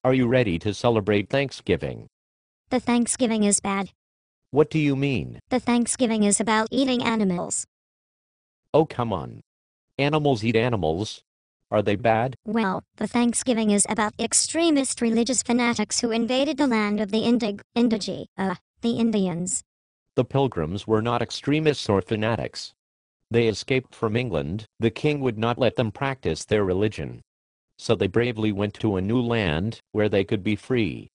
Are you ready to celebrate Thanksgiving? The Thanksgiving is bad. What do you mean? The Thanksgiving is about eating animals. Oh, come on. Animals eat animals. Are they bad? Well, the Thanksgiving is about extremist religious fanatics who invaded the land of the the Indians. The Pilgrims were not extremists or fanatics. They escaped from England. The king would not let them practice their religion. So they bravely went to a new land where they could be free.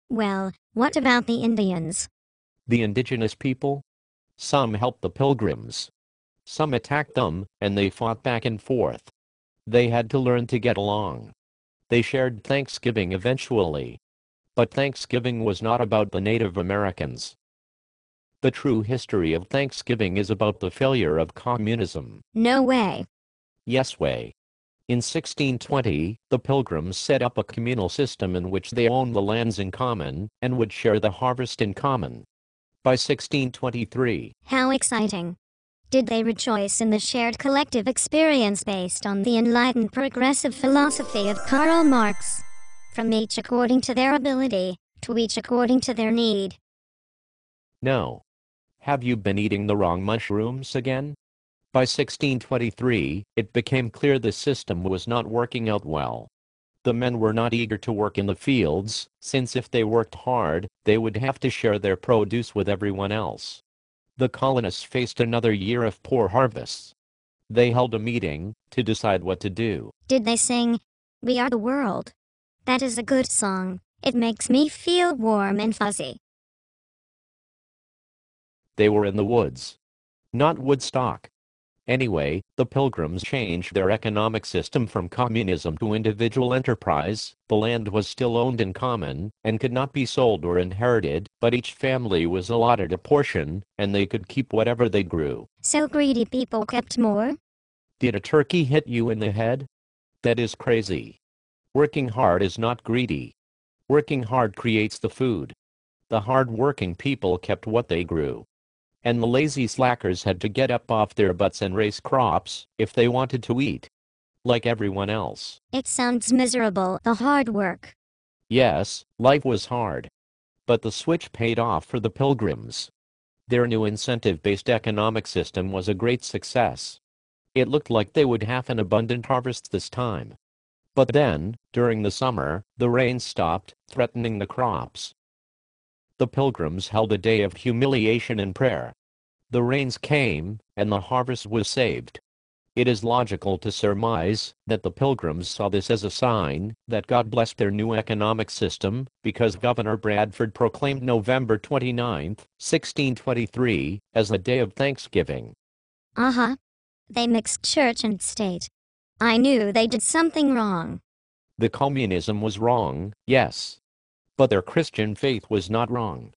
Well, what about the Indians? The indigenous people? Some helped the Pilgrims. Some attacked them, and they fought back and forth. They had to learn to get along. They shared Thanksgiving eventually. But Thanksgiving was not about the Native Americans. The true history of Thanksgiving is about the failure of communism. No way. Yes way. In 1620, the Pilgrims set up a communal system in which they owned the lands in common and would share the harvest in common. By 1623, How exciting. Did they rejoice in the shared collective experience based on the enlightened progressive philosophy of Karl Marx? From each according to their ability, to each according to their need. no. Have you been eating the wrong mushrooms again? By 1623, it became clear the system was not working out well. The men were not eager to work in the fields, since if they worked hard, they would have to share their produce with everyone else. The colonists faced another year of poor harvests. They held a meeting to decide what to do. Did they sing, "We Are the World"? That is a good song. It makes me feel warm and fuzzy. They were in the woods. Not Woodstock. Anyway, the Pilgrims changed their economic system from communism to individual enterprise. The land was still owned in common, and could not be sold or inherited, but each family was allotted a portion, and they could keep whatever they grew. So greedy people kept more? Did a turkey hit you in the head? That is crazy. Working hard is not greedy. Working hard creates the food. The hard-working people kept what they grew. And the lazy slackers had to get up off their butts and raise crops if they wanted to eat. Like everyone else. It sounds miserable, the hard work. Yes, life was hard. But the switch paid off for the Pilgrims. Their new incentive-based economic system was a great success. It looked like they would have an abundant harvest this time. But then, during the summer, the rain stopped, threatening the crops. The Pilgrims held a day of humiliation and prayer. The rains came, and the harvest was saved. It is logical to surmise that the Pilgrims saw this as a sign that God blessed their new economic system, because Governor Bradford proclaimed November 29, 1623, as the day of Thanksgiving. Uh-huh. They mixed church and state. I knew they did something wrong. The communism was wrong, yes. But their Christian faith was not wrong.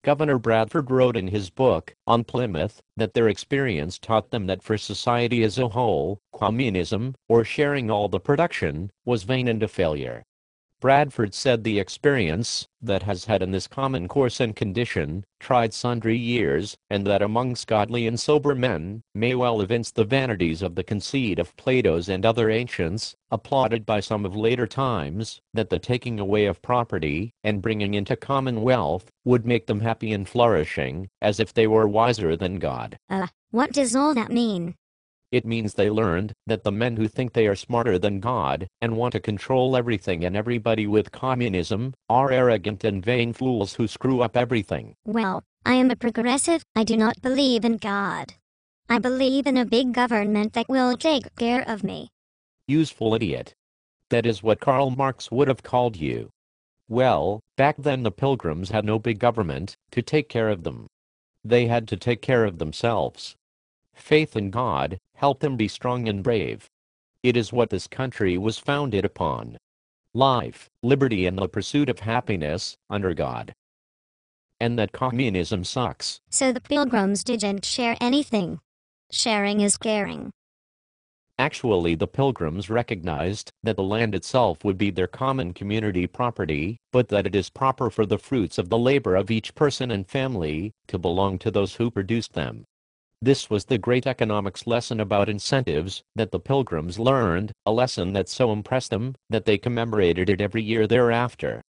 Governor Bradford wrote in his book, On Plymouth, that their experience taught them that for society as a whole, communism, or sharing all the production, was vain and a failure. Bradford said the experience, that has had in this common course and condition, tried sundry years, and that amongst godly and sober men, may well evince the vanities of the conceit of Plato's and other ancients, applauded by some of later times, that the taking away of property, and bringing into commonwealth, would make them happy and flourishing, as if they were wiser than God. What does all that mean? It means they learned that the men who think they are smarter than God, and want to control everything and everybody with communism, are arrogant and vain fools who screw up everything. Well, I am a progressive. I do not believe in God. I believe in a big government that will take care of me. Useful idiot. That is what Karl Marx would have called you. Well, back then the Pilgrims had no big government to take care of them. They had to take care of themselves. Faith in God helped them be strong and brave. It is what this country was founded upon. Life, liberty, and the pursuit of happiness under God. And that communism sucks. So the Pilgrims didn't share anything. Sharing is caring. Actually, the Pilgrims recognized that the land itself would be their common community property, but that it is proper for the fruits of the labor of each person and family to belong to those who produced them. This was the great economics lesson about incentives that the Pilgrims learned, a lesson that so impressed them that they commemorated it every year thereafter.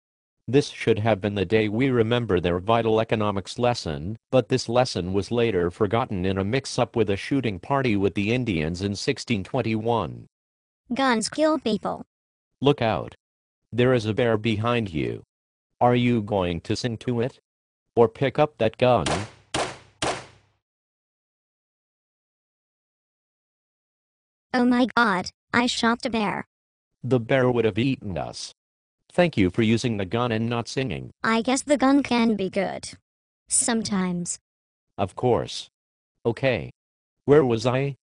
This should have been the day we remember their vital economics lesson, but this lesson was later forgotten in a mix-up with a shooting party with the Indians in 1621. Guns kill people. Look out. There is a bear behind you. Are you going to sing to it? Or pick up that gun? Oh my God, I shot a bear. The bear would have eaten us. Thank you for using the gun and not singing. I guess the gun can be good. Sometimes. Of course. Okay. Where was I?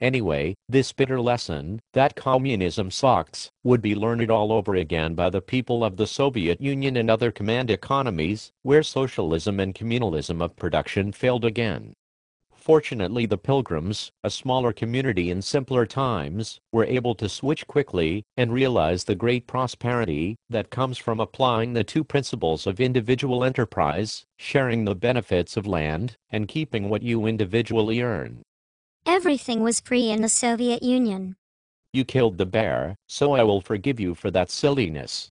Anyway, this bitter lesson, that communism sucks, would be learned all over again by the people of the Soviet Union and other command economies, where socialism and communalism of production failed again. Fortunately, the Pilgrims, a smaller community in simpler times, were able to switch quickly and realize the great prosperity that comes from applying the two principles of individual enterprise, sharing the benefits of land, and keeping what you individually earn. Everything was free in the Soviet Union. You killed the bear, so I will forgive you for that silliness.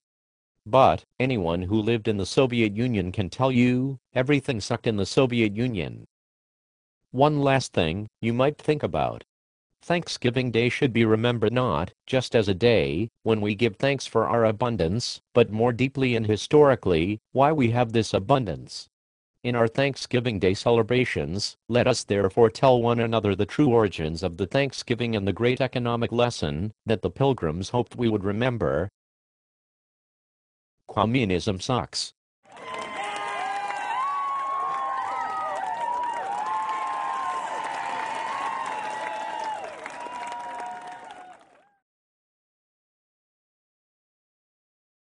But anyone who lived in the Soviet Union can tell you, everything sucked in the Soviet Union. One last thing you might think about. Thanksgiving Day should be remembered not just as a day when we give thanks for our abundance, but more deeply and historically, why we have this abundance. In our Thanksgiving Day celebrations, let us therefore tell one another the true origins of the Thanksgiving and the great economic lesson that the Pilgrims hoped we would remember. Communism sucks.